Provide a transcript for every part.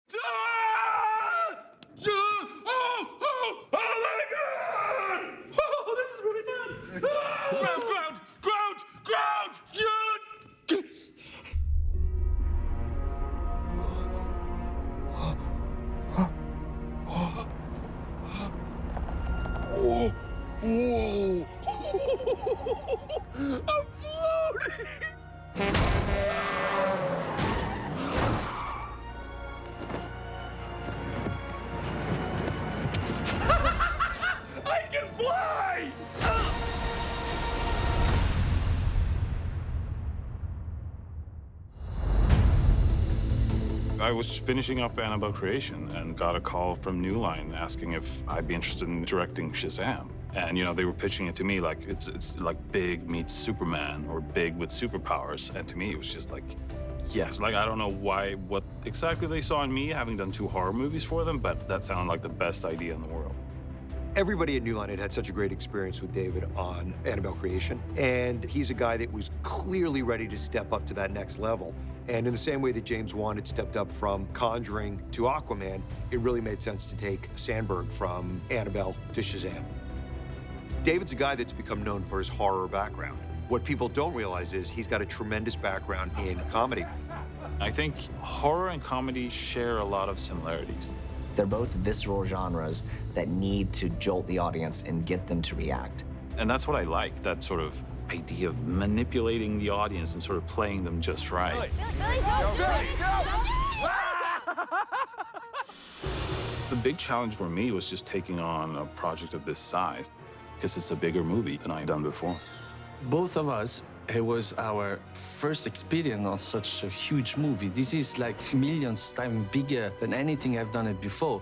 Oh my God! Oh, this is really fun! Ground! Whoa! I'm floating! I can fly! I was finishing up Annabelle Creation and got a call from New Line asking if I'd be interested in directing Shazam. And, you know, they were pitching it to me like it's like Big meets Superman or Big with superpowers. And to me, it was just like, yes. Like, I don't know what exactly they saw in me, having done 2 horror movies for them, but that sounded like the best idea in the world. Everybody at New Line had such a great experience with David on Annabelle Creation, and he's a guy that was clearly ready to step up to that next level. And in the same way that James Wan had stepped up from Conjuring to Aquaman, it really made sense to take Sandberg from Annabelle to Shazam. David's a guy that's become known for his horror background. What people don't realize is he's got a tremendous background in comedy. I think horror and comedy share a lot of similarities. They're both visceral genres that need to jolt the audience and get them to react. And that's what I like, that sort of idea of manipulating the audience and sort of playing them just right. The big challenge for me was just taking on a project of this size, because it's a bigger movie than I'd done before. Both of us, it was our first experience on such a huge movie. This is like millions times bigger than anything I've done it before.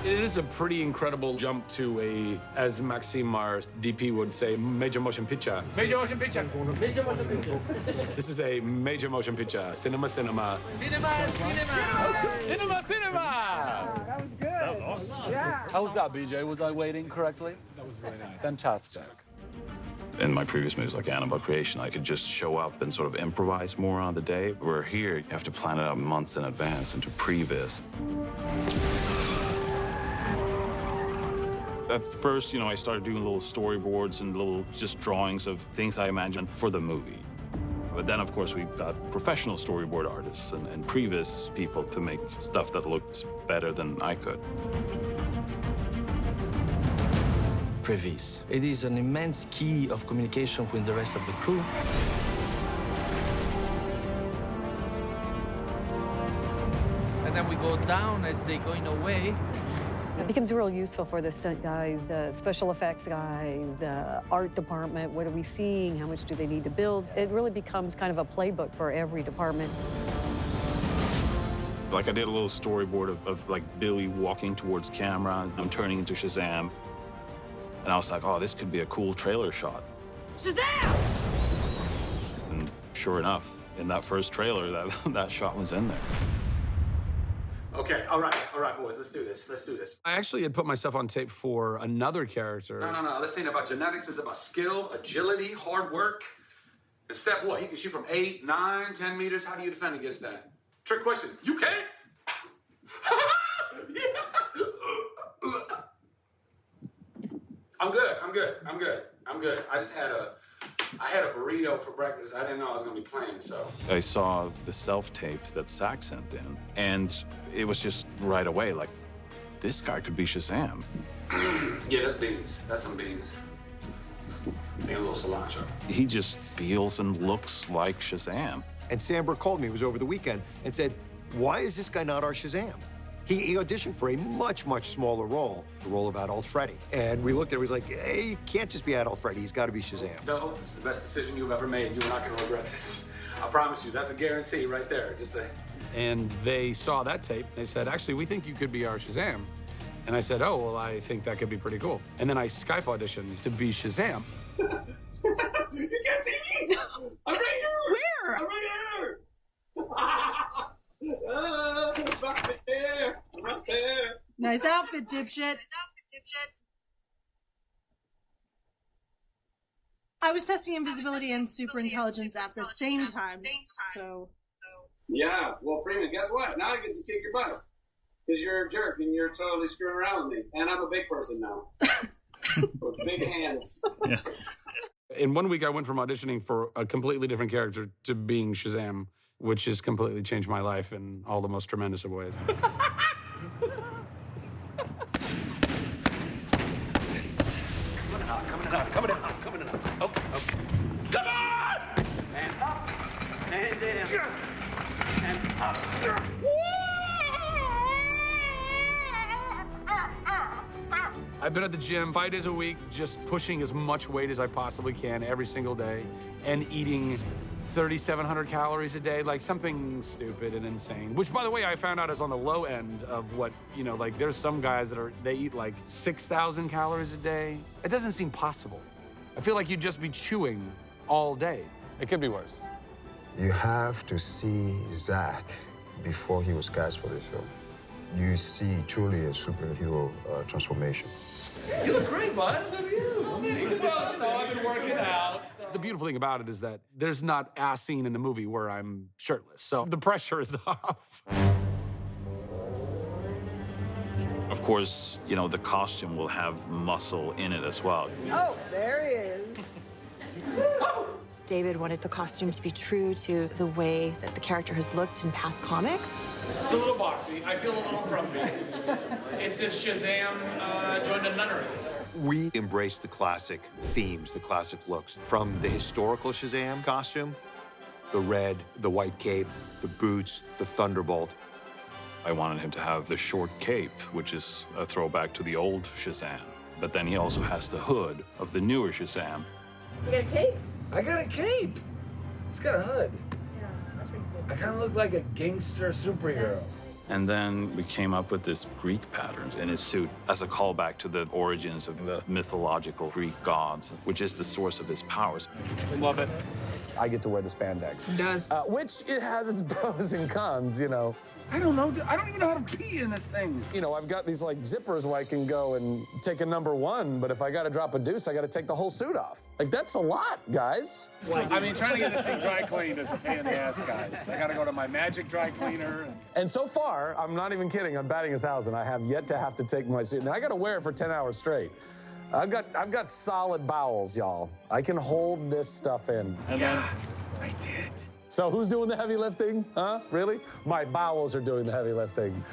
It is a pretty incredible jump to a, as Maxime, our DP, would say, major motion picture. Major motion picture. Major motion picture. This is a major motion picture. Cinema. Cinema. That was good. That was awesome. Yeah. How was that, BJ? Was I waiting correctly? That was really nice. Fantastic. In my previous movies, like Annabelle Creation, I could just show up and sort of improvise more on the day. Where here, you have to plan it out months in advance and to previs. At first, you know, I started doing little storyboards and little just drawings of things I imagined for the movie. But then, of course, we've got professional storyboard artists and previs people to make stuff that looked better than I could. Previs. It is an immense key of communication with the rest of the crew. And then we go down as they're going away. It becomes real useful for the stunt guys, the special effects guys, the art department. What are we seeing? How much do they need to build? It really becomes kind of a playbook for every department. Like, I did a little storyboard of like Billy walking towards camera. I'm turning into Shazam. And I was like, oh, this could be a cool trailer shot. Shazam! And sure enough, in that first trailer, that shot was in there. Okay, all right, boys, let's do this. I actually had put myself on tape for another character. No, this ain't about genetics, it's about skill, agility, hard work. And Steph, what, he can shoot from 8, 9, 10 meters? How do you defend against that? Trick question, you can? I'm good. I had a burrito for breakfast. I didn't know I was gonna be playing, so. I saw the self-tapes that Zach sent in, and it was just right away, like, this guy could be Shazam. Yeah, that's beans. That's some beans. Maybe a little cilantro. He just feels and looks like Shazam. And Sandberg called me, it was over the weekend, and said, why is this guy not our Shazam? He auditioned for a much, much smaller role, the role of adult Freddy. And we looked at it, he was like, hey, he can't just be adult Freddy, he's gotta be Shazam. No, it's the best decision you've ever made. You're not gonna regret this. I promise you, that's a guarantee right there. Just say. And they saw that tape, they said, actually, we think you could be our Shazam. And I said, oh, well, I think that could be pretty cool. And then I Skype auditioned to be Shazam. You can't see me! I'm right here! Where? I'm right here! Right there. Nice outfit, dipshit. I was testing invisibility and superintelligence at the same time, so... Yeah, well, Freeman, guess what? Now I get to kick your butt. Because you're a jerk and you're totally screwing around with me. And I'm a big person now. With big hands. Yeah. In 1 week, I went from auditioning for a completely different character to being Shazam, which has completely changed my life in all the most tremendous of ways. Coming in. Okay. Come on! And up, and down, and up. I've been at the gym 5 days a week, just pushing as much weight as I possibly can every single day, and eating 3,700 calories a day, like something stupid and insane. Which, by the way, I found out is on the low end of what, like there's some guys that they eat like 6,000 calories a day. It doesn't seem possible. I feel like you'd just be chewing all day. It could be worse. You have to see Zach before he was cast for this film. You see truly a superhero transformation. You look great, bud. So do you. Well, I've been working out. The beautiful thing about it is that there's not a scene in the movie where I'm shirtless, so the pressure is off. Of course, the costume will have muscle in it as well. Oh, there he is. David wanted the costume to be true to the way that the character has looked in past comics. It's a little boxy. I feel a little frumpy. It's if Shazam joined a nunnery. We embraced the classic themes, the classic looks. From the historical Shazam costume, the red, the white cape, the boots, the thunderbolt. I wanted him to have the short cape, which is a throwback to the old Shazam. But then he also has the hood of the newer Shazam. You got a cape? I got a cape. It's got a hood. Yeah, that's pretty cool. I kind of look like a gangster superhero. And then we came up with this Greek patterns in his suit as a callback to the origins of the mythological Greek gods, which is the source of his powers. Love it. I get to wear the spandex. Who does? Which it has its pros and cons, I don't know. I don't even know how to pee in this thing. I've got these like zippers where I can go and take a #1, but if I got to drop a deuce, I got to take the whole suit off. Like, that's a lot, guys. I mean, trying to get this thing dry cleaned is a pain in the ass, guys. I gotta go to my magic dry cleaner. And so far, I'm not even kidding, I'm batting 1,000. I have yet to have to take my suit. Now, I got to wear it for 10 hours straight. I've got solid bowels, y'all. I can hold this stuff in. And then I did. So who's doing the heavy lifting? Huh? Really? My bowels are doing the heavy lifting.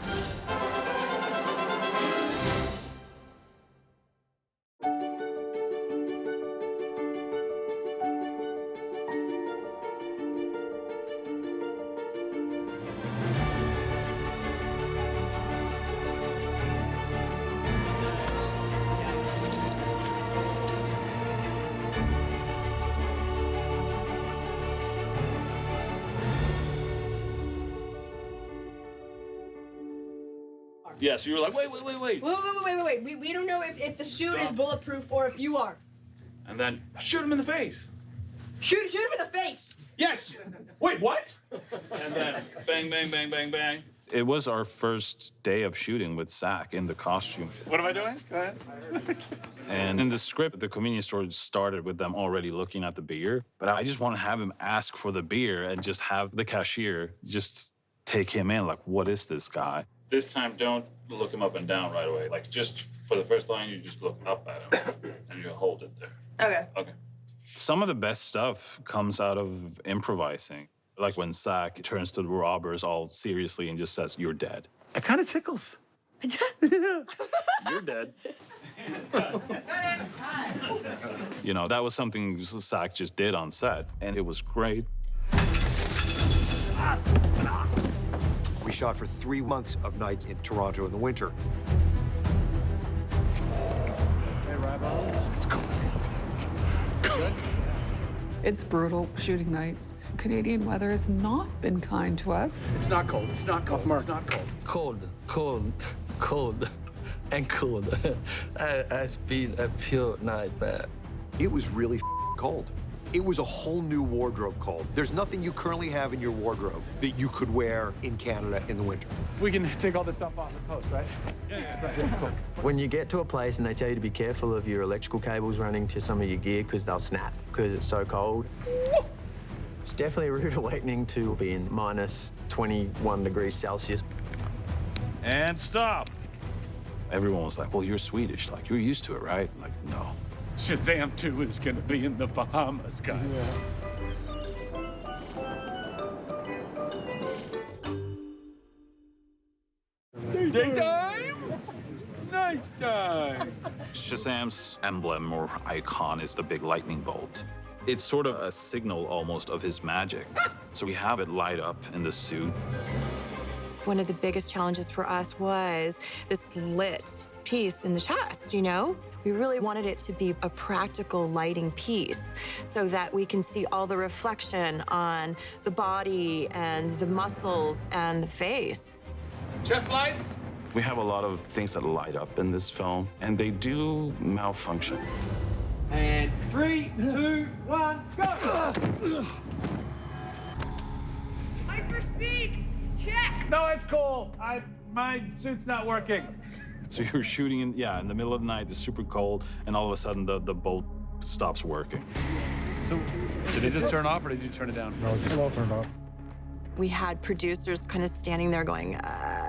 Yeah, so you were like, wait. Wait. We don't know if the suit is bulletproof or if you are. And then Shoot him in the face. Shoot him in the face. Yes. Wait, what? And then bang. It was our first day of shooting with Zach in the costume. What am I doing? Go ahead. And in the script, the convenience store started with them already looking at the beer. But I just want to have him ask for the beer and just have the cashier just take him in. Like, what is this guy? This time, don't look him up and down right away. Like, just for the first line, you just look up at him and you hold it there. Okay. Some of the best stuff comes out of improvising. Like when Zach turns to the robbers all seriously and just says, "You're dead." It kind of tickles. You're dead. That was something Zach just did on set, and it was great. We shot for 3 months of nights in Toronto in the winter. Hey, Rivals. It's cold. It's brutal shooting nights. Canadian weather has not been kind to us. It's not cold. It's not cold. It's not cold. Cold, and cold. It's been a pure nightmare. It was really cold. It was a whole new wardrobe cold. There's nothing you currently have in your wardrobe that you could wear in Canada in the winter. We can take all this stuff off the post, right? Yeah. Cool. When you get to a place and they tell you to be careful of your electrical cables running to some of your gear because they'll snap because it's so cold. It's definitely a rude awakening to be in minus 21 degrees Celsius. And stop. Everyone was like, well, you're Swedish. Like, you're used to it, right? I'm like, no. Shazam 2 is going to be in the Bahamas, guys. Daytime, nighttime. Shazam's emblem or icon is the big lightning bolt. It's sort of a signal almost of his magic. So we have it light up in the suit. One of the biggest challenges for us was this lit piece in the chest, you know? We really wanted it to be a practical lighting piece so that we can see all the reflection on the body and the muscles and the face. Chest lights. We have a lot of things that light up in this film, and they do malfunction. And 3, 2, 1, go! Hyperspeed, check! No, it's cool. My suit's not working. So you're shooting in the middle of the night, it's super cold, and all of a sudden the bolt stops working. So, did it just turn off or did you turn it down? No, just all turned off. We had producers kind of standing there going,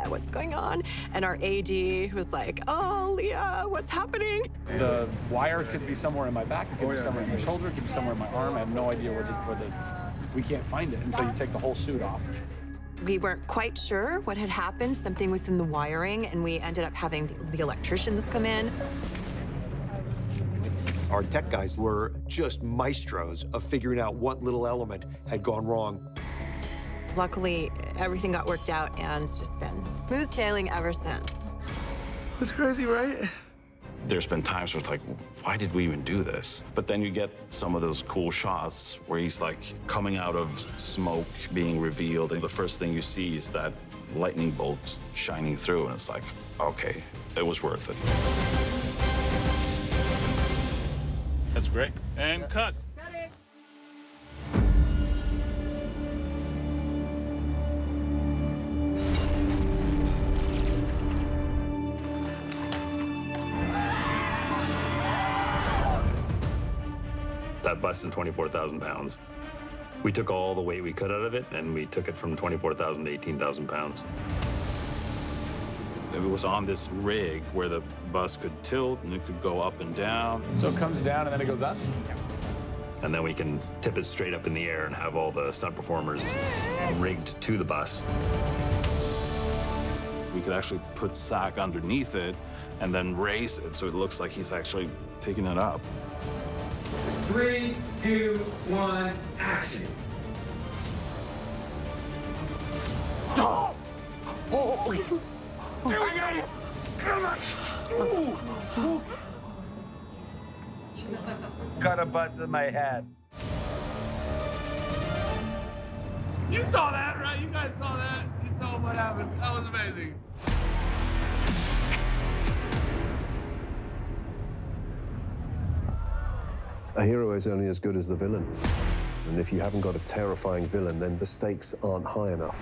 what's going on? And our AD was like, oh, Leah, what's happening? The wire could be somewhere in my back, it could be somewhere in my shoulder, it could be somewhere in my arm. I have no idea we can't find it until you take the whole suit off. We weren't quite sure what had happened, something within the wiring, and we ended up having the electricians come in. Our tech guys were just maestros of figuring out what little element had gone wrong. Luckily, everything got worked out, and it's just been smooth sailing ever since. It's crazy, right? There's been times where it's like, why did we even do this? But then you get some of those cool shots where he's like coming out of smoke being revealed, and the first thing you see is that lightning bolt shining through, and it's like, okay, it was worth it. That's great. And cut. That bus is 24,000 pounds. We took all the weight we could out of it, and we took it from 24,000 to 18,000 pounds. It was on this rig where the bus could tilt and it could go up and down. So it comes down and then it goes up? And then we can tip it straight up in the air and have all the stunt performers rigged to the bus. We could actually put Zach underneath it and then raise it so it looks like he's actually taking it up. 3, 2, 1, action. Oh! Here we go! Come on! Got a buzz in my head. You saw that, right? You guys saw that. You saw what happened. That was amazing. A hero is only as good as the villain. And if you haven't got a terrifying villain, then the stakes aren't high enough.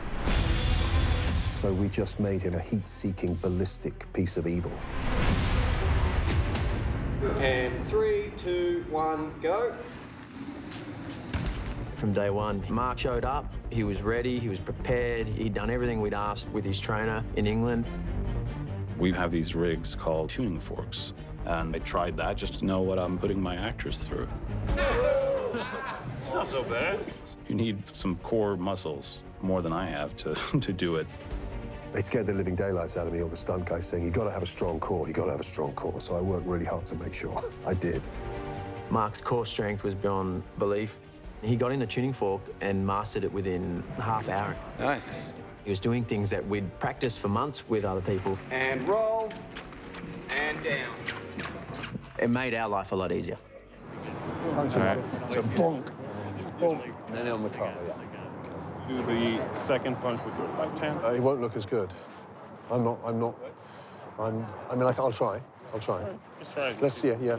So we just made him a heat-seeking, ballistic piece of evil. And 3, 2, 1, go. From day one, Mark showed up. He was ready, he was prepared. He'd done everything we'd asked with his trainer in England. We have these rigs called tuning forks. And I tried that just to know what I'm putting my actors through. It's not so bad. You need some core muscles, more than I have, to do it. They scared the living daylights out of me, all the stunt guys saying, you got to have a strong core, you got to have a strong core. So I worked really hard to make sure I did. Mark's core strength was beyond belief. He got in a tuning fork and mastered it within half hour. Nice. He was doing things that we'd practiced for months with other people. And roll. And down. It made our life a lot easier. Punch him up. So bonk, bonk, and then on the car, yeah. Do the second punch with your left hand. It won't look as good. I mean, I'll try. Just try. Let's see, yeah.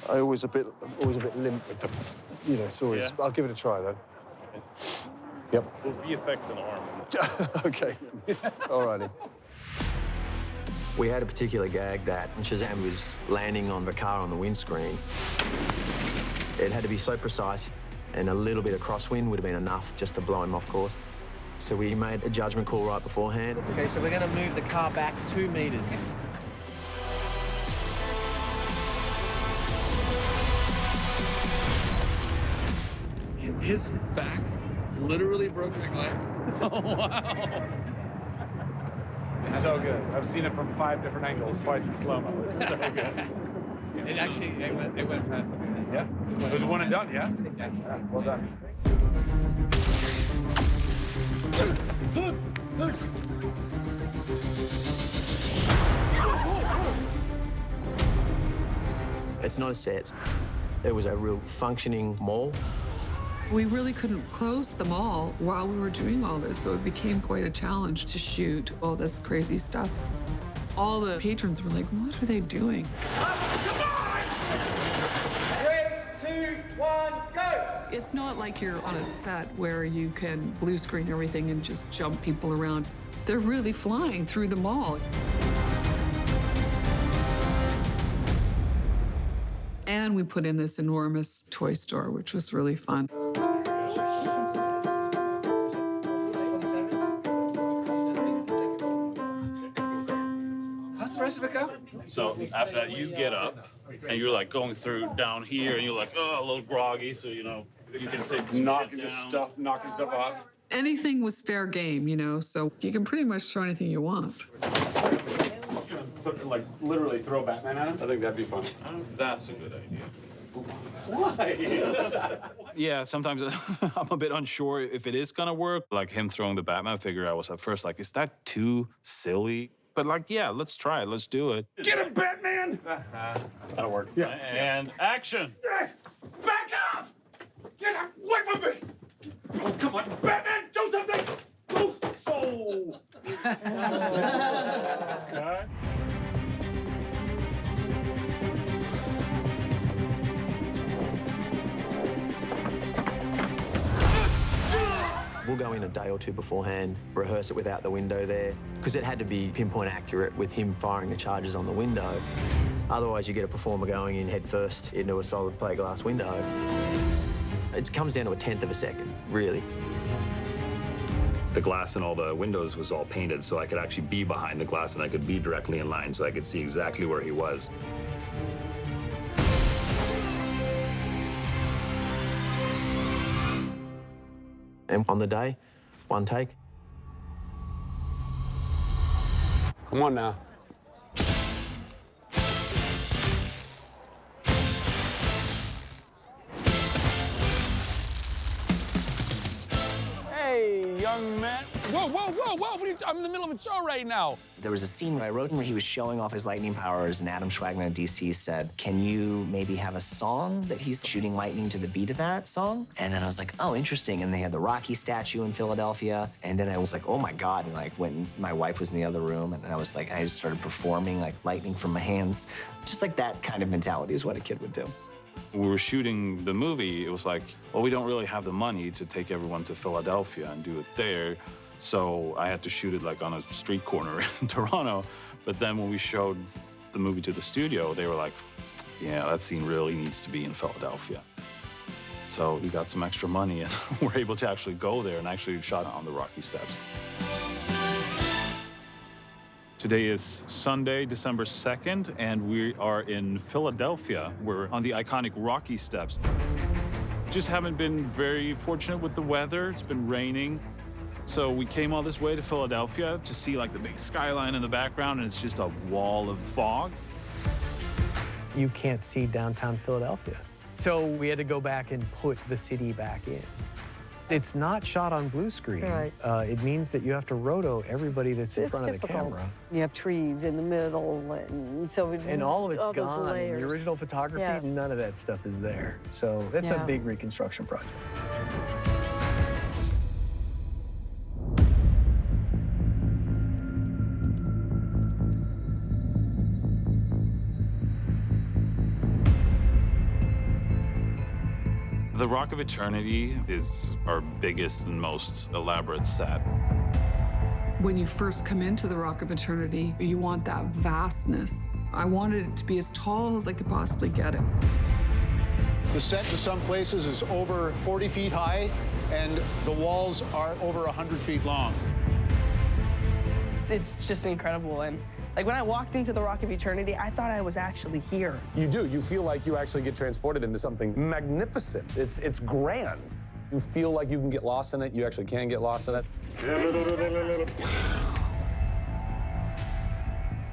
I'm always a bit limp with the, you know, it's always, Yeah. I'll give it a try, though. Yep. Well, VFX and arm. Okay. All righty. We had a particular gag that when Shazam was landing on the car on the windscreen, it had to be so precise, and a little bit of crosswind would have been enough just to blow him off course. So we made a judgment call right beforehand. Okay, so we're going to move the car back 2 meters. His back literally broke that glass. Oh, wow. It's so good. I've seen it from 5 different angles, twice in slow-mo. It's so good. It actually, it went past. Yeah? It was a one and done, yeah? Yeah. Well done. It's not a set. It was a real functioning mall. We really couldn't close the mall while we were doing all this, so it became quite a challenge to shoot all this crazy stuff. All the patrons were like, what are they doing? 3, 2, 1, go! It's not like you're on a set where you can blue screen everything and just jump people around. They're really flying through the mall. And we put in this enormous toy store, which was really fun. How's the rest of it go? So after that, you get up, and you're like going through down here, and you're like, oh, a little groggy, so you know you can take knocking stuff off. Anything was fair game, you know, so you can pretty much throw anything you want. Like literally throw Batman at him? I think that'd be fun. I don't know if that's a good idea. Why? Yeah, sometimes I'm a bit unsure if it is gonna work. Like him throwing the Batman figure, I was at first like, is that too silly? But like, yeah, let's try it. Let's do it. Get him, Batman! That'll work. Yeah. And action! Back up! Get away from me! Oh, come on, Batman, do something! Oh, so. Okay. We'll go in a day or two beforehand, rehearse it without the window there, because it had to be pinpoint accurate with him firing the charges on the window. Otherwise, you get a performer going in head first into a solid plate glass window. It comes down to 1/10 of a second, really. The glass in all the windows was all painted, so I could actually be behind the glass and I could be directly in line, so I could see exactly where he was. And on the day, 1 take. Come on now. Hey, young man. Whoa, whoa, whoa, whoa! I'm in the middle of a show right now. There was a scene I wrote where he was showing off his lightning powers, and Adam Schwagman of DC said, can you maybe have a song that he's shooting lightning to the beat of that song? And then I was like, oh, interesting. And they had the Rocky statue in Philadelphia. And then I was like, oh my God. And like when my wife was in the other room, and I was like, I just started performing like lightning from my hands. Just like that kind of mentality is what a kid would do. When we were shooting the movie, it was like, well, we don't really have the money to take everyone to Philadelphia and do it there. So I had to shoot it like on a street corner in Toronto. But then when we showed the movie to the studio, they were like, yeah, that scene really needs to be in Philadelphia. So we got some extra money and we're able to actually go there and actually shot on the Rocky Steps. Today is Sunday, December 2nd, and we are in Philadelphia. We're on the iconic Rocky Steps. Just haven't been very fortunate with the weather. It's been raining. So we came all this way to Philadelphia to see like the big skyline in the background, and it's just a wall of fog. You can't see downtown Philadelphia. So we had to go back and put the city back in. It's not shot on blue screen. Right. It means that you have to roto everybody that's in front of the camera. You have trees in the middle, and so and all of it's those gone. layers. The original photography, none of that stuff is there. So that's a big reconstruction project. The Rock of Eternity is our biggest and most elaborate set. When you first come into the Rock of Eternity, you want that vastness. I wanted it to be as tall as I could possibly get it. The set in some places is over 40 feet high, and the walls are over 100 feet long. It's just incredible. And like when I walked into the Rock of Eternity, I thought I was actually here. You do. You feel like you actually get transported into something magnificent. It's grand. You feel like you can get lost in it. You actually can get lost in it.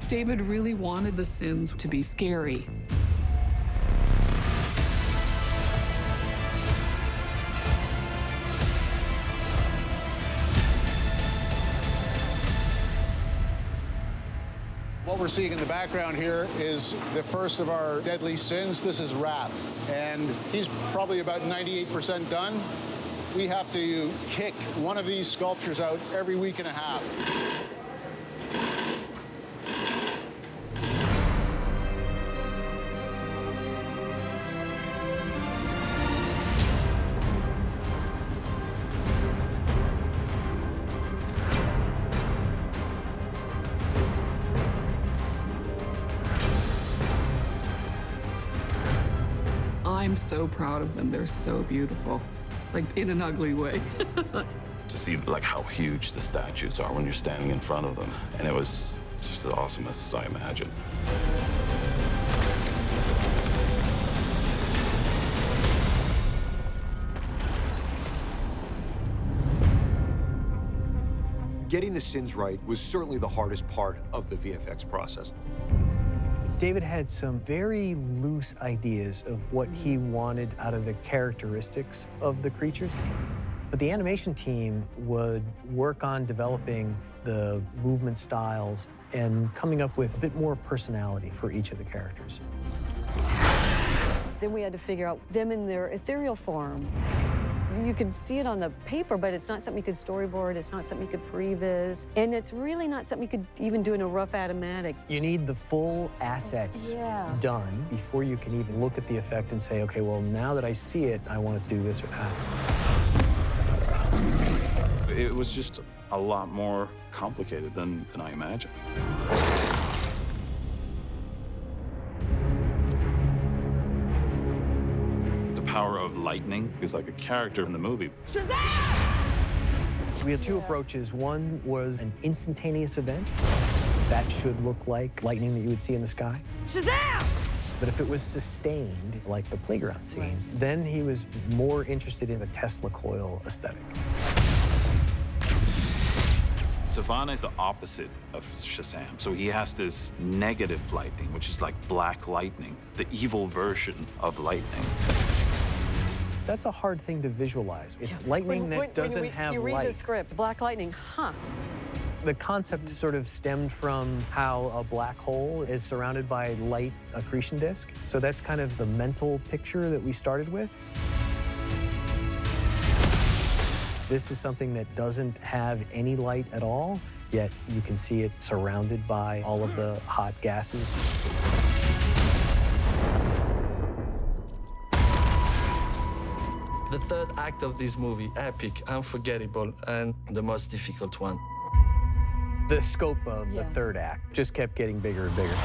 David really wanted the sins to be scary. What we're seeing in the background here is the first of our deadly sins. This is Wrath, and he's probably about 98% done. We have to kick one of these sculptures out every week and a half. I'm so proud of them. They're so beautiful, like in an ugly way. To see like how huge the statues are when you're standing in front of them. And it was just as awesome as I imagined. Getting the sins right was certainly the hardest part of the VFX process. David had some very loose ideas of what he wanted out of the characteristics of the creatures. But the animation team would work on developing the movement styles and coming up with a bit more personality for each of the characters. Then we had to figure out them in their ethereal form. You could see it on the paper, but it's not something you could storyboard, it's not something you could previs, and it's really not something you could even do in a rough automatic. You need the full assets done before you can even look at the effect and say, okay, well, now that I see it, I want it to do this or that. It was just a lot more complicated than I imagined. Power of lightning is like a character in the movie. We had two approaches. One was an instantaneous event. That should look like lightning that you would see in the sky. Shazam! But if it was sustained, like the playground scene, then he was more interested in the Tesla coil aesthetic. Sivana is the opposite of Shazam. So he has this negative lightning, which is like black lightning, the evil version of lightning. That's a hard thing to visualize. It's lightning that doesn't have light. You read light. the script, black lightning, huh? The concept sort of stemmed from how a black hole is surrounded by light accretion disk. So that's kind of the mental picture that we started with. This is something that doesn't have any light at all, yet you can see it surrounded by all of the hot gases. The third act of this movie, epic, unforgettable, and the most difficult one. The scope of the third act just kept getting bigger and bigger.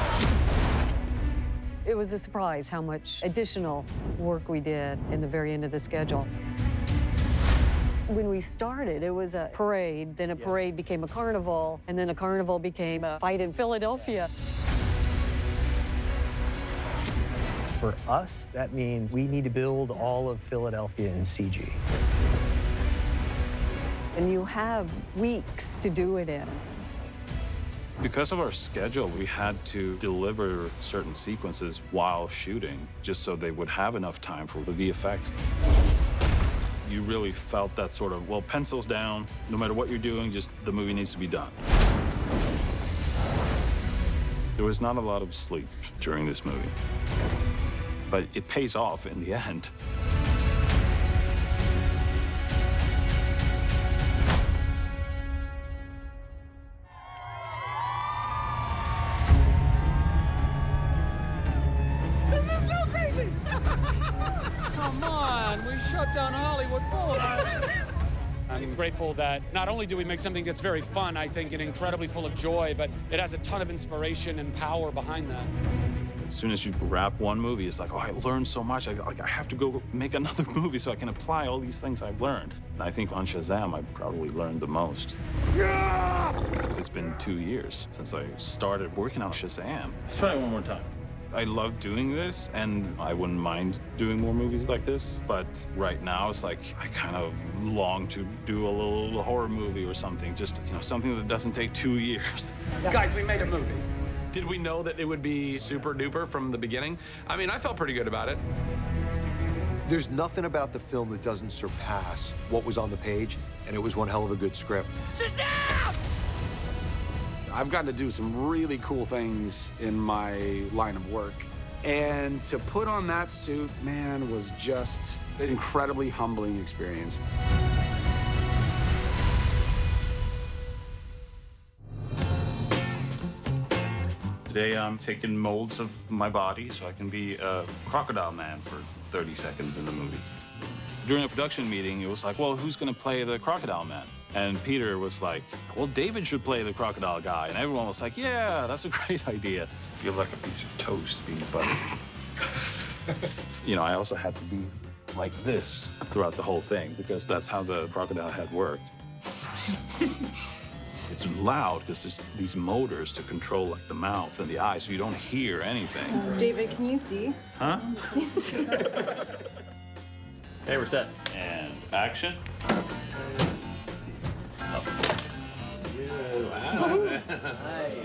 It was a surprise how much additional work we did in the very end of the schedule. When we started, it was a parade, then a parade became a carnival, and then a carnival became a fight in Philadelphia. For us, that means we need to build all of Philadelphia in CG. And you have weeks to do it in. Because of our schedule, we had to deliver certain sequences while shooting, just so they would have enough time for the VFX. You really felt that sort of, well, pencils down, no matter what you're doing, just the movie needs to be done. There was not a lot of sleep during this movie, but it pays off in the end. This is so crazy! Come on, we shut down Hollywood Boulevard. I'm grateful that not only do we make something that's very fun, I think, and incredibly full of joy, but it has a ton of inspiration and power behind that. As soon as you wrap one movie, it's like, oh, I learned so much. I have to go make another movie so I can apply all these things I've learned. And I think on Shazam, I probably learned the most. It's been 2 years since I started working on Shazam. Let's try it one more time. I love doing this, and I wouldn't mind doing more movies like this, but right now it's like I kind of long to do a little horror movie or something, just, you know, something that doesn't take 2 years. Guys, we made a movie. Did we know that it would be super duper from the beginning? I mean, I felt pretty good about it. There's nothing about the film that doesn't surpass what was on the page, and it was one hell of a good script. Shazam! I've gotten to do some really cool things in my line of work. And to put on that suit, man, was just an incredibly humbling experience. Today I'm taking molds of my body so I can be a crocodile man for 30 seconds in the movie. During a production meeting, it was like, well, who's gonna play the crocodile man? And Peter was like, well, David should play the crocodile guy. And everyone was like, yeah, that's a great idea. I feel like a piece of toast being buttered. You know, I also had to be like this throughout the whole thing because that's how the crocodile head worked. It's loud because there's these motors to control like the mouth and the eyes, so you don't hear anything. David, can you see? Huh? Hey, we're set. And action.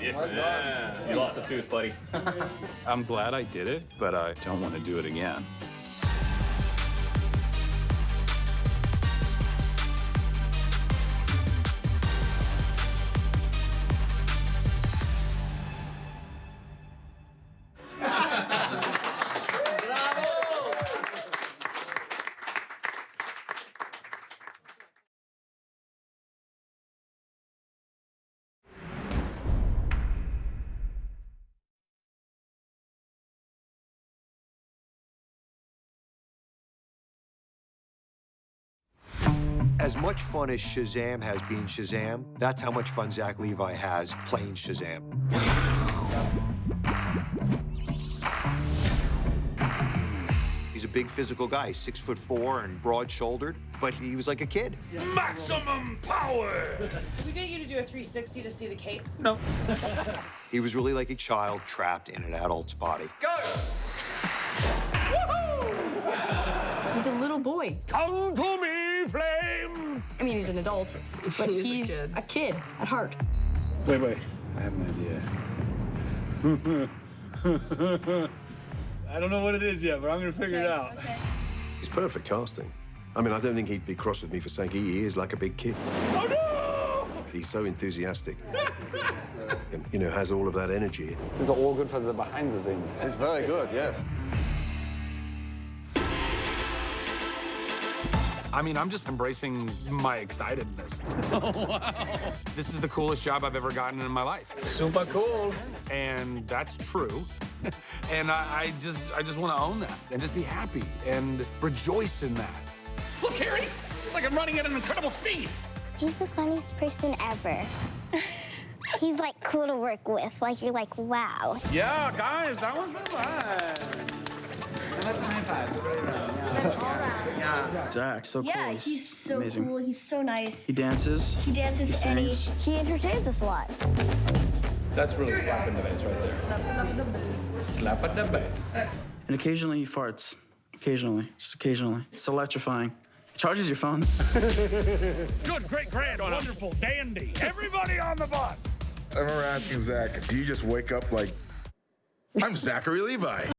Yeah. You lost a tooth, buddy. I'm glad I did it, but I don't want to do it again. As much fun as Shazam has being Shazam, that's how much fun Zach Levi has playing Shazam. He's a big physical guy, 6'4" and broad-shouldered, but he was like a kid. Maximum power! Did we get you to do a 360 to see the cape? No. He was really like a child trapped in an adult's body. Go! He's a little boy. Come to me, flame! I mean, he's an adult, but he's a kid at heart. Wait. I have an idea. I don't know what it is yet, but I'm gonna figure it out. Okay. He's perfect casting. I mean, I don't think he'd be cross with me for saying he is like a big kid. Oh, no! He's so enthusiastic. And, you know, has all of that energy. This is all good for the behind the scenes. It's very good, yes. I mean, I'm just embracing my excitedness. Oh, wow. This is the coolest job I've ever gotten in my life. Super cool. And that's true. And I just want to own that and just be happy and rejoice in that. Look, Harry, it's like I'm running at an incredible speed. He's the funniest person ever. He's like cool to work with. Like you're like, wow. Yeah, guys, that was the one. Let's high fives. Yeah. Zach, so cool. Yeah, he's so amazing. cool. He's so nice. He dances. He dances and sings. he entertains us a lot. That's really slapping the bass right there. Slap at the bass. And occasionally he farts. Occasionally. Just occasionally. It's electrifying. It charges your phone. Good, great, grand, wonderful, dandy. Everybody on the bus. I remember asking Zach, do you just wake up like, I'm Zachary Levi?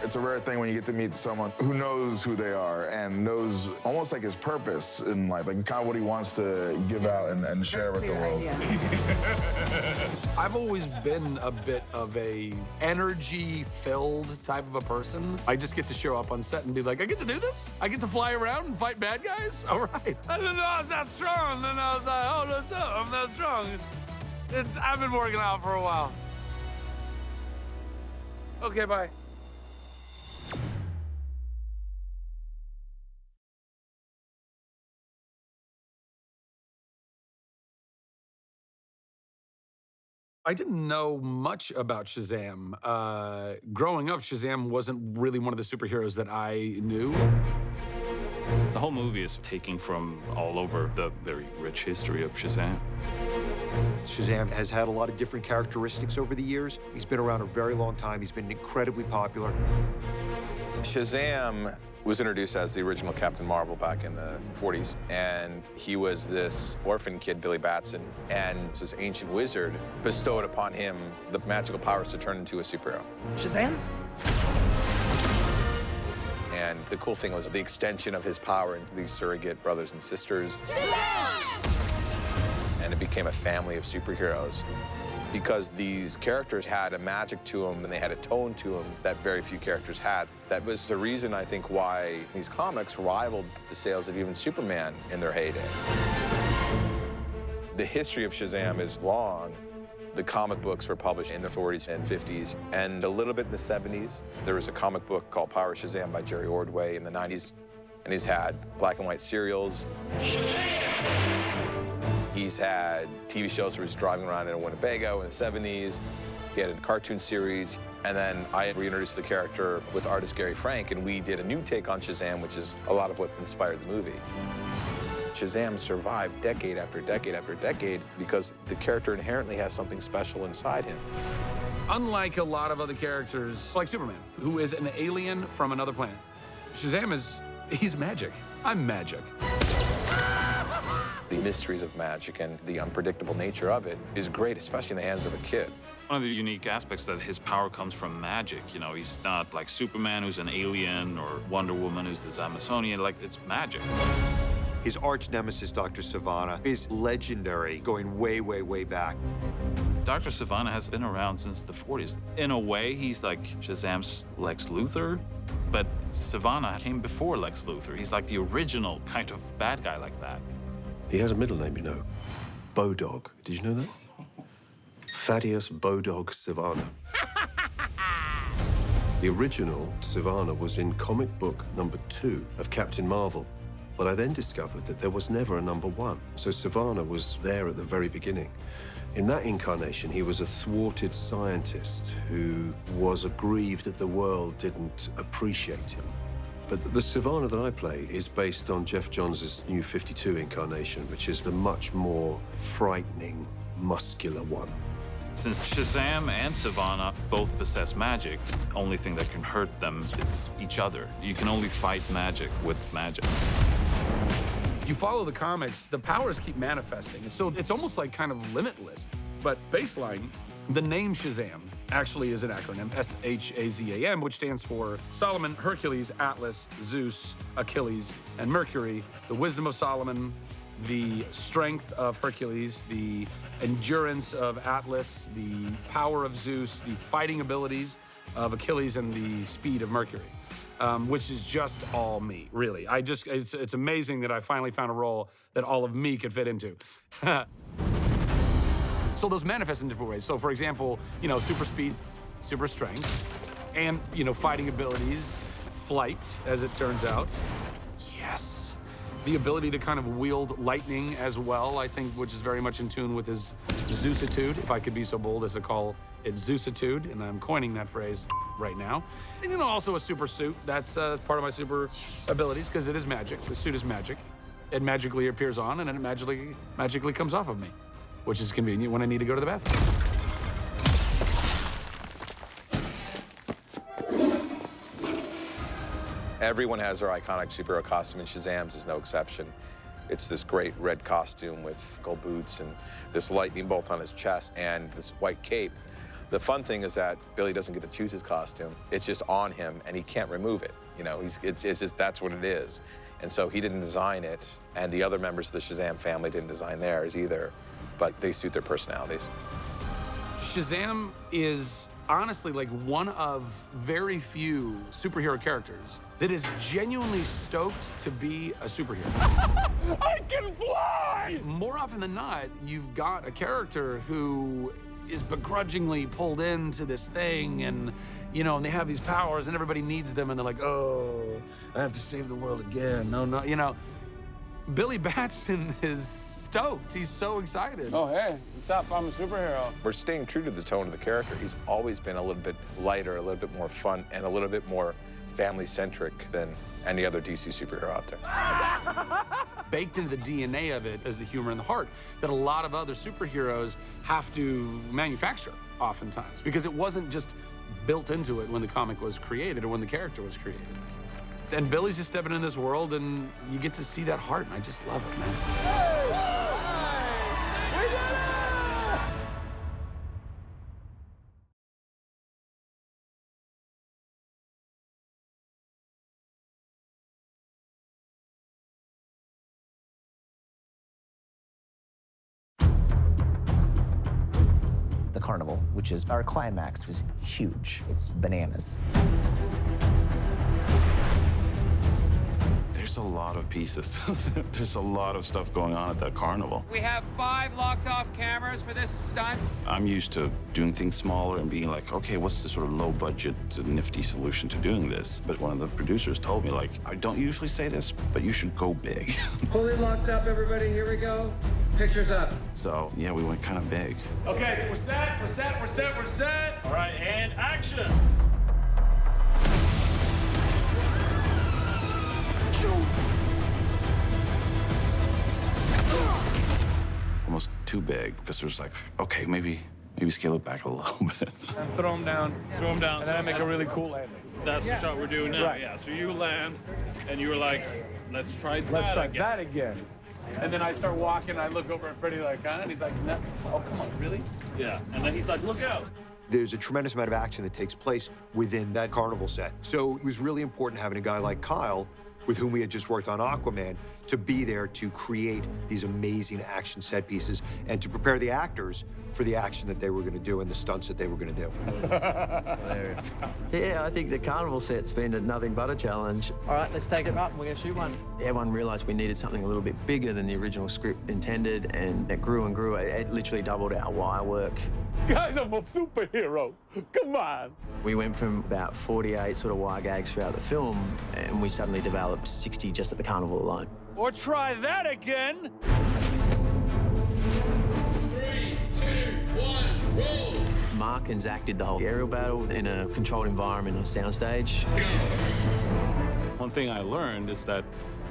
It's a rare thing when you get to meet someone who knows who they are and knows almost like his purpose in life, like kind of what he wants to give out and share with the world. I've always been a bit of a energy-filled type of a person. I just get to show up on set and be like, I get to do this? I get to fly around and fight bad guys? All right. I didn't know I was that strong. Then I was like, oh, that's up. I'm that strong. I've been working out for a while. Okay, bye. I didn't know much about Shazam. Growing up, Shazam wasn't really one of the superheroes that I knew. The whole movie is taking from all over the very rich history of Shazam. Shazam has had a lot of different characteristics over the years. He's been around a very long time. He's been incredibly popular. Shazam was introduced as the original Captain Marvel back in the 40s, and he was this orphan kid, Billy Batson, and this ancient wizard bestowed upon him the magical powers to turn into a superhero. Shazam? And the cool thing was the extension of his power into these surrogate brothers and sisters. Shazam! And it became a family of superheroes. Because these characters had a magic to them and they had a tone to them that very few characters had. That was the reason, I think, why these comics rivaled the sales of even Superman in their heyday. The history of Shazam is long. The comic books were published in the 40s and 50s, and a little bit in the 70s. There was a comic book called Power Shazam by Jerry Ordway in the 90s, and he's had black and white serials. He's had TV shows where he's driving around in a Winnebago in the 70s. He had a cartoon series. And then I reintroduced the character with artist Gary Frank, and we did a new take on Shazam, which is a lot of what inspired the movie. Shazam survived decade after decade after decade because the character inherently has something special inside him. Unlike a lot of other characters, like Superman, who is an alien from another planet, Shazam he's magic. I'm magic. The mysteries of magic and the unpredictable nature of it is great, especially in the hands of a kid. One of the unique aspects that his power comes from magic. You know, he's not like Superman, who's an alien, or Wonder Woman, who's this Amazonian. Like, it's magic. His arch nemesis, Dr. Sivana, is legendary, going way, way, way back. Dr. Sivana has been around since the 40s. In a way, he's like Shazam's Lex Luthor, but Sivana came before Lex Luthor. He's like the original kind of bad guy like that. He has a middle name, you know. Bodog. Did you know that? Thaddeus Bodog Sivana. The original Sivana was in comic book #2 of Captain Marvel. But I then discovered that there was never a #1. So Sivana was there at the very beginning. In that incarnation, he was a thwarted scientist who was aggrieved that the world didn't appreciate him. But the Sivana that I play is based on Jeff Johns' new 52 incarnation, which is the much more frightening, muscular one. Since Shazam and Sivana both possess magic, the only thing that can hurt them is each other. You can only fight magic with magic. You follow the comics, the powers keep manifesting. So it's almost like kind of limitless. But baseline, the name Shazam actually is an acronym, S-H-A-Z-A-M, which stands for Solomon, Hercules, Atlas, Zeus, Achilles, and Mercury. The wisdom of Solomon, the strength of Hercules, the endurance of Atlas, the power of Zeus, the fighting abilities of Achilles, and the speed of Mercury. Which is just all me, really. It's amazing that I finally found a role that all of me could fit into. So those manifest in different ways. So for example, you know, super speed, super strength, and, you know, fighting abilities, flight, as it turns out. Yes. The ability to kind of wield lightning as well, I think, which is very much in tune with his Zeusitude, if I could be so bold as to call it Zeusitude, and I'm coining that phrase right now. And, you know, also a super suit. That's part of my super abilities, because it is magic. The suit is magic. It magically appears on, and then it magically comes off of me, which is convenient when I need to go to the bathroom. Everyone has their iconic superhero costume, and Shazam's is no exception. It's this great red costume with gold boots and this lightning bolt on his chest and this white cape. The fun thing is that Billy doesn't get to choose his costume. It's just on him, and he can't remove it. You know, it's just, that's what it is. And so he didn't design it, and the other members of the Shazam family didn't design theirs either, but they suit their personalities. Shazam is honestly like one of very few superhero characters that is genuinely stoked to be a superhero. I can fly! More often than not, you've got a character who is begrudgingly pulled into this thing, and you know, and they have these powers and everybody needs them, and they're like, oh, I have to save the world again. No, you know. Billy Batson is stoked. He's so excited. Oh, hey, what's up? I'm a superhero. We're staying true to the tone of the character. He's always been a little bit lighter, a little bit more fun, and a little bit more family-centric than any other DC superhero out there. Baked into the DNA of it is the humor and the heart that a lot of other superheroes have to manufacture oftentimes, because it wasn't just built into it when the comic was created or when the character was created. And Billy's just stepping in this world, and you get to see that heart, and I just love it, man. The carnival, which is our climax, was huge. It's bananas. There's a lot of pieces. There's a lot of stuff going on at that carnival. We have 5 locked-off cameras for this stunt. I'm used to doing things smaller and being like, okay, what's the sort of low-budget, nifty solution to doing this? But one of the producers told me, like, I don't usually say this, but you should go big. Fully locked up, everybody. Here we go. Pictures up. So, yeah, we went kind of big. Okay, so we're set. All right, and action. Almost too big, because there's like, okay, maybe scale it back a little bit. And throw him down. And then I make a really cool landing. That's the shot we're doing now, Right. yeah. So you land, and you were like, let's try that again. And then I start walking, I look over at Freddy like, huh? And he's like, no. Oh, come on, really? Yeah, and then he's like, look out. There's a tremendous amount of action that takes place within that carnival set. So it was really important having a guy like Kyle, with whom we had just worked on Aquaman, to be there to create these amazing action set pieces and to prepare the actors for the action that they were going to do and the stunts that they were going to do. Hilarious. Yeah, I think the carnival set's been nothing but a challenge. All right, let's take it up and we're going to shoot one. Everyone realized we needed something a little bit bigger than the original script intended, and it grew and grew. It literally doubled our wire work. Guys, I'm a superhero. Come on. We went from about 48 sort of wire gags throughout the film, and we suddenly developed 60 just at the carnival alone. Or try that again. 3, 2, 1, roll. Mark and Zach did the whole aerial battle in a controlled environment on a soundstage. One thing I learned is that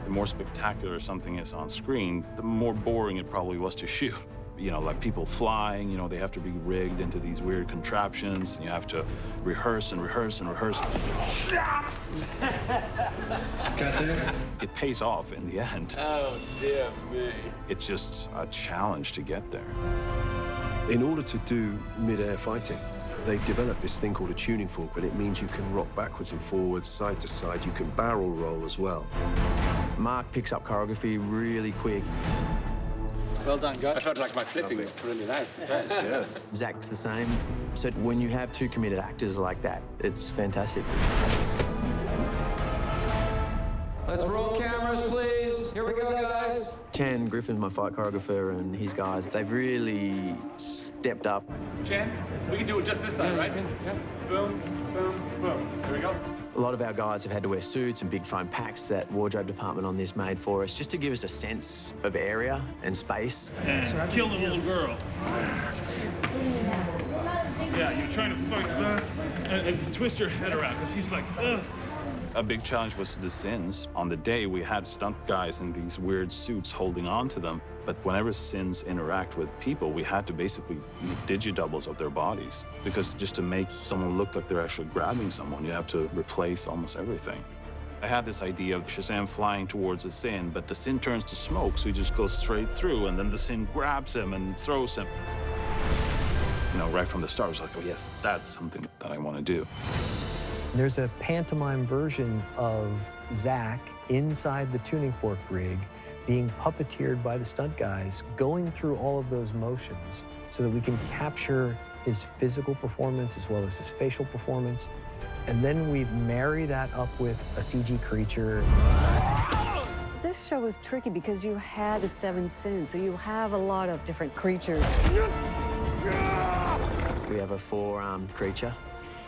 the more spectacular something is on screen, the more boring it probably was to shoot. You know, like people flying, you know, they have to be rigged into these weird contraptions, and you have to rehearse and rehearse and rehearse. It pays off in the end. Oh, dear me. It's just a challenge to get there. In order to do mid-air fighting, they've developed this thing called a tuning fork, but it means you can rock backwards and forwards, side to side. You can barrel roll as well. Mark picks up choreography really quick. Well done, guys. I felt like my flipping was really nice. That's right. Yeah. Zach's the same. So when you have 2 committed actors like that, it's fantastic. Let's roll cameras, please. Here we go, guys. Chan Griffin's my fight choreographer, and his guys, they've really stepped up. Jen, we can do it just this side, right? Yeah. Boom, boom, boom. Here we go. A lot of our guys have had to wear suits and big foam packs that wardrobe department on this made for us, just to give us a sense of area and space. And kill the little girl. Yeah, you're trying to fight back and twist your head around, because he's like, ugh. A big challenge was the sins. On the day, we had stunt guys in these weird suits holding on to them. But whenever sins interact with people, we had to basically make digi-doubles of their bodies. Because just to make someone look like they're actually grabbing someone, you have to replace almost everything. I had this idea of Shazam flying towards a sin, but the sin turns to smoke, so he just goes straight through, and then the sin grabs him and throws him. You know, right from the start, I was like, oh yes, that's something that I want to do. There's a pantomime version of Zach inside the tuning fork rig being puppeteered by the stunt guys, going through all of those motions so that we can capture his physical performance as well as his facial performance. And then we marry that up with a CG creature. This show was tricky because you had the 7 sins, so you have a lot of different creatures. We have a 4-armed creature.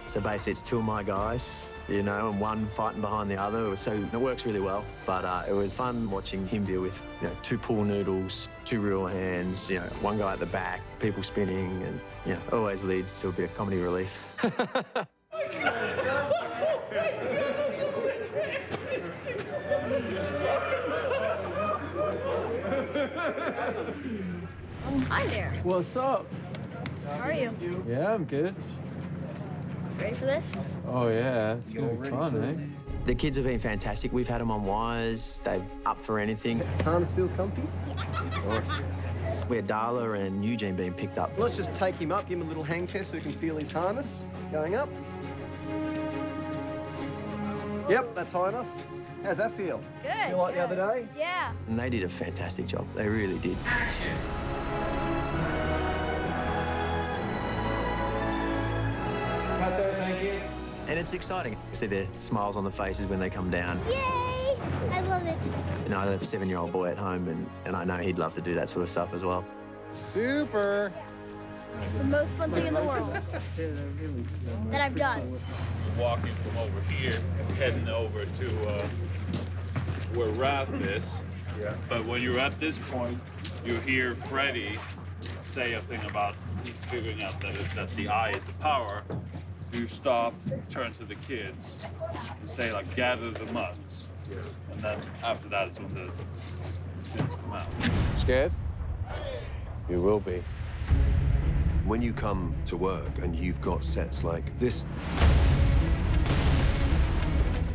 So basically it's 2 of my guys, you know, and one fighting behind the other. So it works really well. But it was fun watching him deal with, you know, 2 pool noodles, 2 real hands, you know, 1 guy at the back, people spinning, and, you know, always leads to a bit of comedy relief. Hi there. What's up? How are you? Yeah, I'm good. Ready for this? Oh, yeah. It's going to be fun, eh? The kids have been fantastic. We've had them on wires. They've up for anything. Harness feels comfy? Nice. We had Darla and Eugene being picked up. Let's just take him up, give him a little hang test so he can feel his harness. Going up. Yep, that's high enough. How's that feel? Good. Feel like the other day? Yeah. And they did a fantastic job. They really did. Cut there, thank you. And it's exciting. You see their smiles on the faces when they come down. Yay! I love it. You know, I have a 7-year-old boy at home, and I know he'd love to do that sort of stuff as well. Super. It's the most fun thing in the world that I've done. Walking from over here, heading over to where Raph is. Yeah. But when you're at this point, you hear Freddy say a thing about he's figuring out that the eye is the power. So you stop, turn to the kids, and say, like, gather the mugs. Yeah. And then after that is when the sins come out. Scared? You will be. When you come to work and you've got sets like this,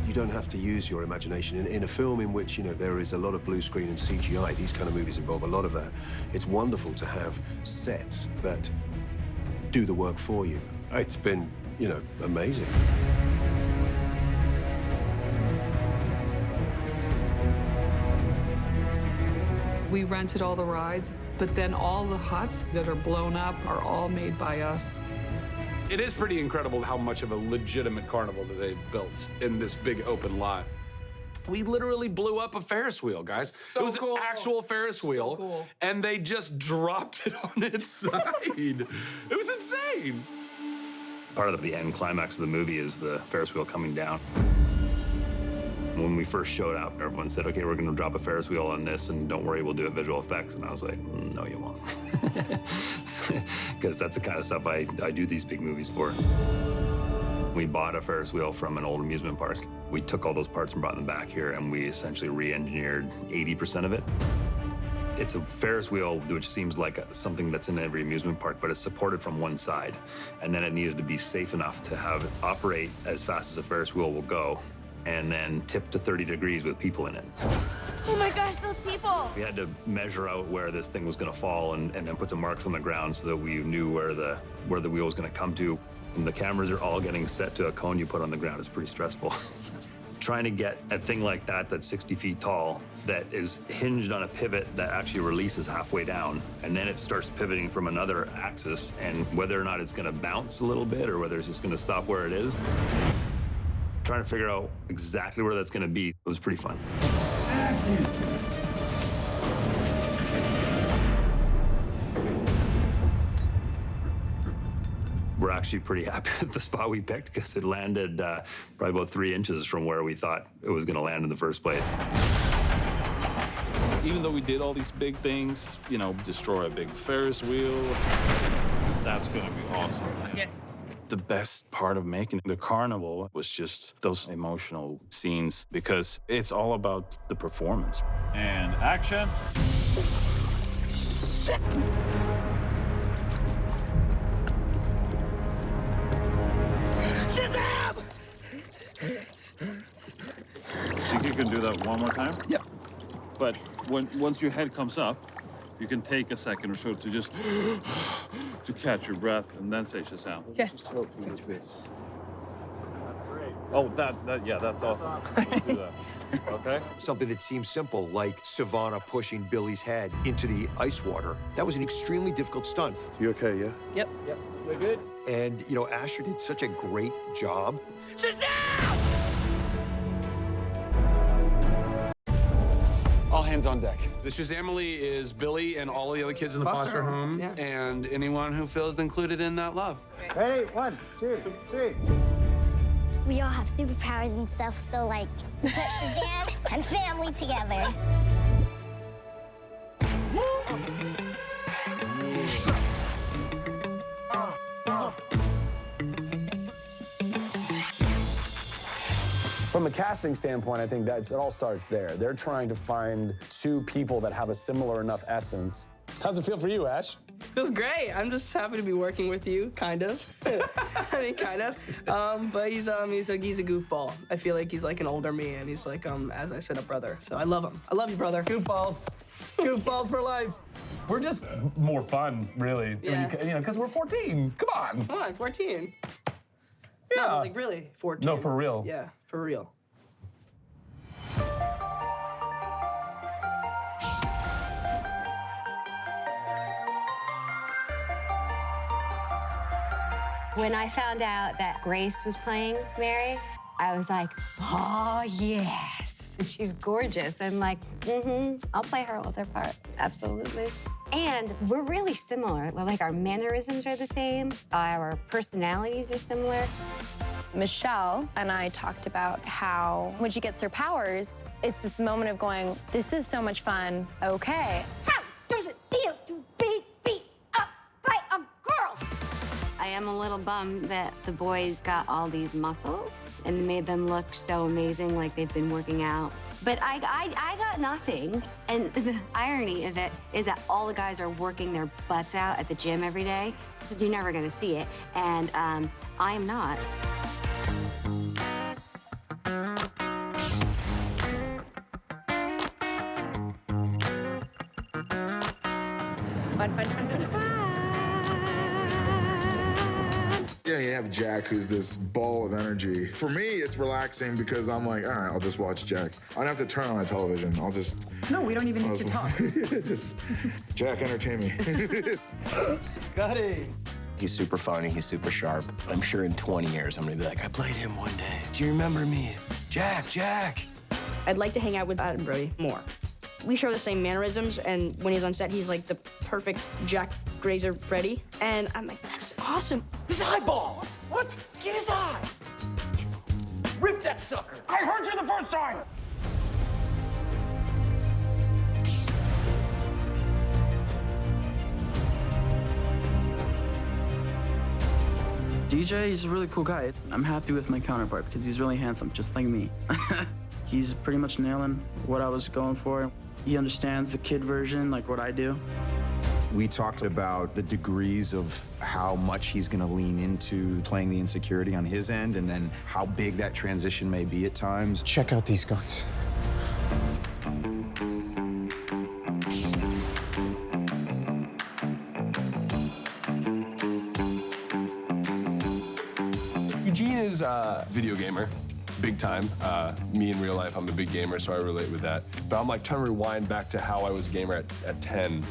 you don't have to use your imagination. In a film in which, you know, there is a lot of blue screen and CGI, these kind of movies involve a lot of that. It's wonderful to have sets that do the work for you. It's been, you know, amazing. We rented all the rides, but then all the huts that are blown up are all made by us. It is pretty incredible how much of a legitimate carnival that they've built in this big open lot. We literally blew up a Ferris wheel, guys. So it was cool. an actual Ferris wheel, So cool. and they just dropped it on its side. It was insane. Part of the end climax of the movie is the Ferris wheel coming down. When we first showed up, everyone said, okay, we're going to drop a Ferris wheel on this, and don't worry, we'll do it visual effects. And I was like, no, you won't. Because that's the kind of stuff I do these big movies for. We bought a Ferris wheel from an old amusement park. We took all those parts and brought them back here, and we essentially re-engineered 80% of it. It's a Ferris wheel, which seems like something that's in every amusement park, but it's supported from one side. And then it needed to be safe enough to have it operate as fast as a Ferris wheel will go, and then tip to 30 degrees with people in it. Oh my gosh, those people! We had to measure out where this thing was going to fall and then put some marks on the ground so that we knew where the wheel was going to come to. And the cameras are all getting set to a cone you put on the ground. It's pretty stressful. Trying to get a thing like that that's 60 feet tall, that is hinged on a pivot that actually releases halfway down, and then it starts pivoting from another axis, and whether or not it's going to bounce a little bit or whether it's just going to stop where it is. Trying to figure out exactly where that's going to be. It was pretty fun. Action. We're actually pretty happy with the spot we picked because it landed probably about 3 inches from where we thought it was going to land in the first place. Even though we did all these big things, you know, destroy a big Ferris wheel, that's going to be awesome. Yeah. The best part of making the carnival was just those emotional scenes because it's all about the performance. And action. Shazam! Think you can do that one more time? Yeah. But once your head comes up, you can take a second or so to just to catch your breath and then say Shazam. Yeah. Oh, yeah, that's awesome. Let's do that. Okay. Something that seems simple, like Sivana pushing Billy's head into the ice water. That was an extremely difficult stunt. You okay, yeah? Yep, we're good. And, you know, Asher did such a great job. All hands on deck. The Shazamily is Billy and all the other kids in the foster home, and anyone who feels included in that love. Ready? 1, 2, 3. We all have superpowers and stuff, so like, put Shazam and family together. From a casting standpoint, I think it all starts there. They're trying to find two people that have a similar enough essence. How's it feel for you, Ash? Feels great. I'm just happy to be working with you, kind of. I mean, kind of. But he's a goofball. I feel like he's like an older me, and he's like, as I said, a brother. So I love him. I love you, brother. Goofballs. Goofballs for life. We're just more fun, really. Yeah. You know, because we're 14. Come on. Come on, 14. Yeah. No, like really, 14. No, for real. Yeah, for real. When I found out that Grace was playing Mary, I was like, oh, yes. She's gorgeous. I'm like, I'll play her older part, absolutely. And we're really similar. Like, our mannerisms are the same. Our personalities are similar. Michelle and I talked about how when she gets her powers, it's this moment of going, this is so much fun, okay. How does it feel to be beat up by a girl? I am a little bummed that the boys got all these muscles and made them look so amazing, like they've been working out. But I got nothing. And the irony of it is that all the guys are working their butts out at the gym every day, so you're never gonna see it. And I'm not. Fun. Yeah, you have Jack, who's this ball of energy. For me, it's relaxing because I'm like, all right, I'll just watch Jack. I don't have to turn on my television. I'll just... No, we don't even need to talk. Just, Jack, entertain me. Got it. He's super funny, he's super sharp. I'm sure in 20 years, I'm gonna be like, I played him one day. Do you remember me? Jack. I'd like to hang out with Adam Brody more. We share the same mannerisms, and when he's on set, he's like the perfect Jack Grazer Freddy. And I'm like, that's awesome. His eyeball! What? Get his eye! Rip that sucker! I heard you the first time! DJ, he's a really cool guy. I'm happy with my counterpart because he's really handsome, just like me. He's pretty much nailing what I was going for. He understands the kid version, like what I do. We talked about the degrees of how much he's going to lean into playing the insecurity on his end, and then how big that transition may be at times. Check out these guns. Eugene is a video gamer. Big time. Me in real life, I'm a big gamer, so I relate with that. But I'm like trying to rewind back to how I was a gamer at 10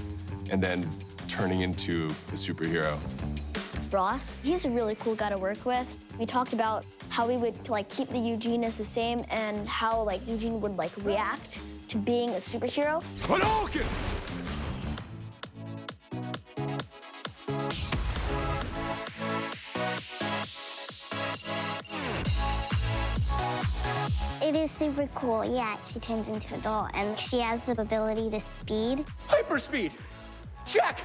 and then turning into a superhero. Ross, he's a really cool guy to work with. We talked about how we would like keep the Eugene as the same and how like Eugene would like react to being a superhero. Hadouken! It is super cool, yeah. She turns into a doll, and she has the ability to speed. Hyperspeed! Check!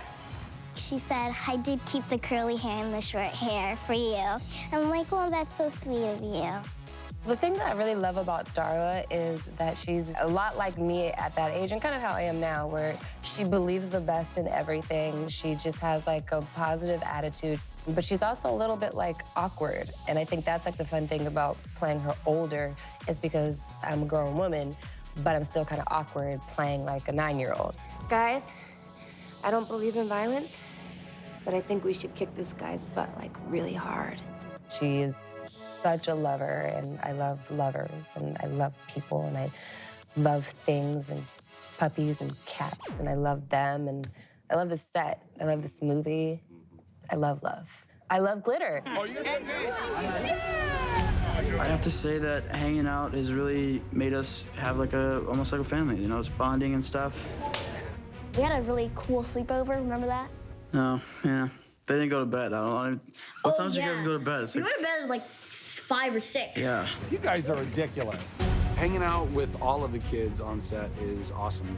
She said, I did keep the curly hair and the short hair for you. I'm like, well, that's so sweet of you. The thing that I really love about Darla is that she's a lot like me at that age, and kind of how I am now, where she believes the best in everything. She just has like a positive attitude, but she's also a little bit like awkward. And I think that's like the fun thing about playing her older, is because I'm a grown woman, but I'm still kind of awkward playing like a 9-year-old. Guys, I don't believe in violence, but I think we should kick this guy's butt, like, really hard. She is such a lover, and I love lovers, and I love people, and I love things, and puppies, and cats, and I love them, and I love this set. I love this movie. I love love. I love glitter. Oh, you got I have to say that hanging out has really made us have like almost like a family, you know, it's bonding and stuff. We had a really cool sleepover, remember that? No, yeah. They didn't go to bed. I don't know. What time did you guys go to bed? It's We like, went to bed at like 5 or 6. yeah. You guys are ridiculous. Hanging out with all of the kids on set is awesome.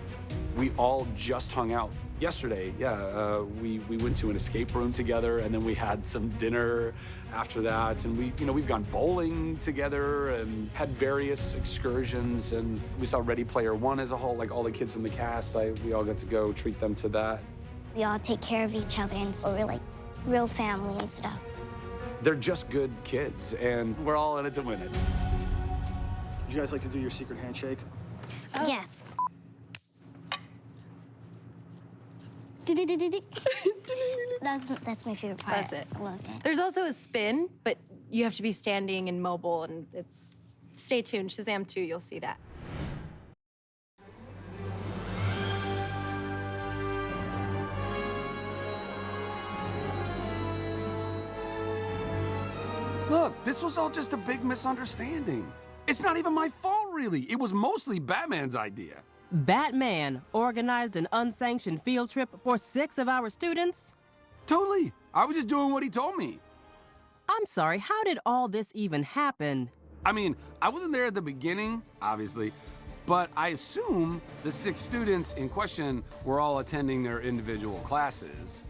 We all just hung out yesterday. Yeah, we went to an escape room together, and then we had some dinner after that. And we've gone bowling together and had various excursions. And we saw Ready Player One as a whole, like all the kids from the cast. We all got to go treat them to that. We all take care of each other, and so we're like real family and stuff. They're just good kids, and we're all in it to win it. Would you guys like to do your secret handshake? Oh. Yes. That's my favorite part. That's it. I love it. There's also a spin, but you have to be standing and mobile, and it's... Stay tuned. Shazam 2, you'll see that. Look, this was all just a big misunderstanding. It's not even my fault, really. It was mostly Batman's idea. Batman organized an unsanctioned field trip for 6 of our students? Totally. I was just doing what he told me. I'm sorry, how did all this even happen? I mean, I wasn't there at the beginning, obviously, but I assume the 6 students in question were all attending their individual classes,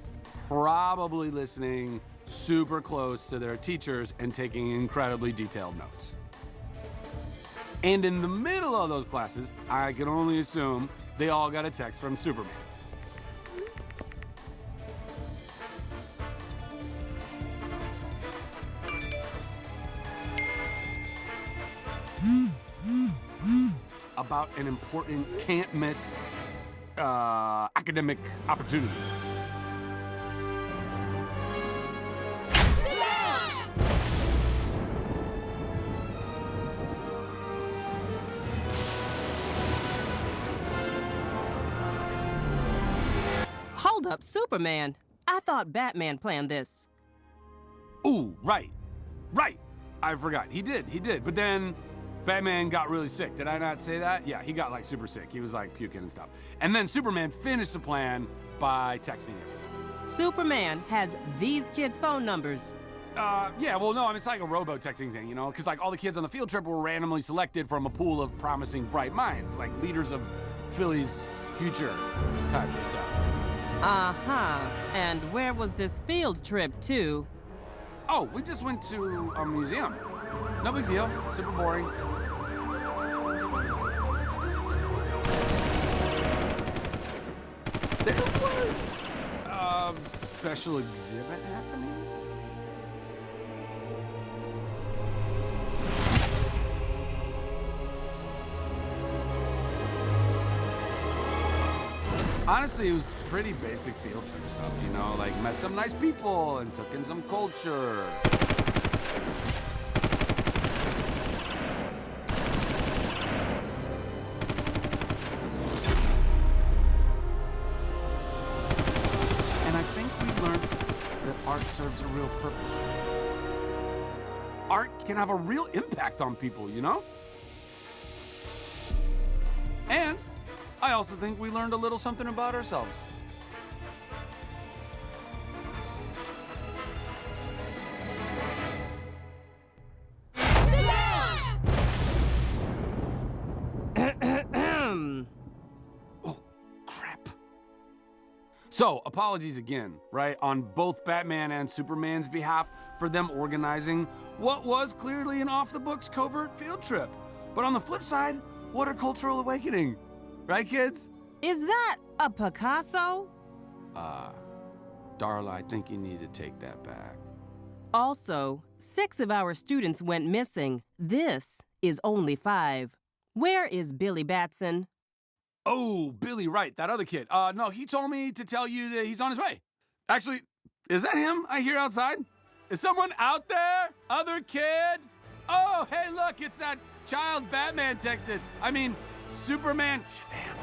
probably listening super close to their teachers and taking incredibly detailed notes. And in the middle of those classes, I can only assume they all got a text from Superman. About an important, can't miss academic opportunity. Hold up, Superman. I thought Batman planned this. Ooh, right. I forgot. He did. But then Batman got really sick. Did I not say that? Yeah, he got like super sick. He was like puking and stuff. And then Superman finished the plan by texting him. Superman has these kids' phone numbers. Yeah, well, no, I mean, it's like a robo-texting thing, you know? Because, like, all the kids on the field trip were randomly selected from a pool of promising bright minds, like leaders of Philly's future type of stuff. Uh-huh. And where was this field trip to? Oh, we just went to a museum. No big deal. Super boring. There was a special exhibit happening. Honestly, it was pretty basic field trip stuff, you know, like met some nice people and took in some culture. And I think we learned that art serves a real purpose. Art can have a real impact on people, you know? And I also think we learned a little something about ourselves. Oh, crap. So, apologies again, right, on both Batman and Superman's behalf for them organizing what was clearly an off-the-books covert field trip. But on the flip side, what a cultural awakening. Right, kids? Is that a Picasso? Darla, I think you need to take that back. Also, 6 of our students went missing. This is only 5. Where is Billy Batson? Oh, Billy, right, that other kid. No, he told me to tell you that he's on his way. Actually, Is that him I hear outside? Is someone out there? Other kid? Oh, hey, look, it's that child Batman texted. I mean, Superman Shazam.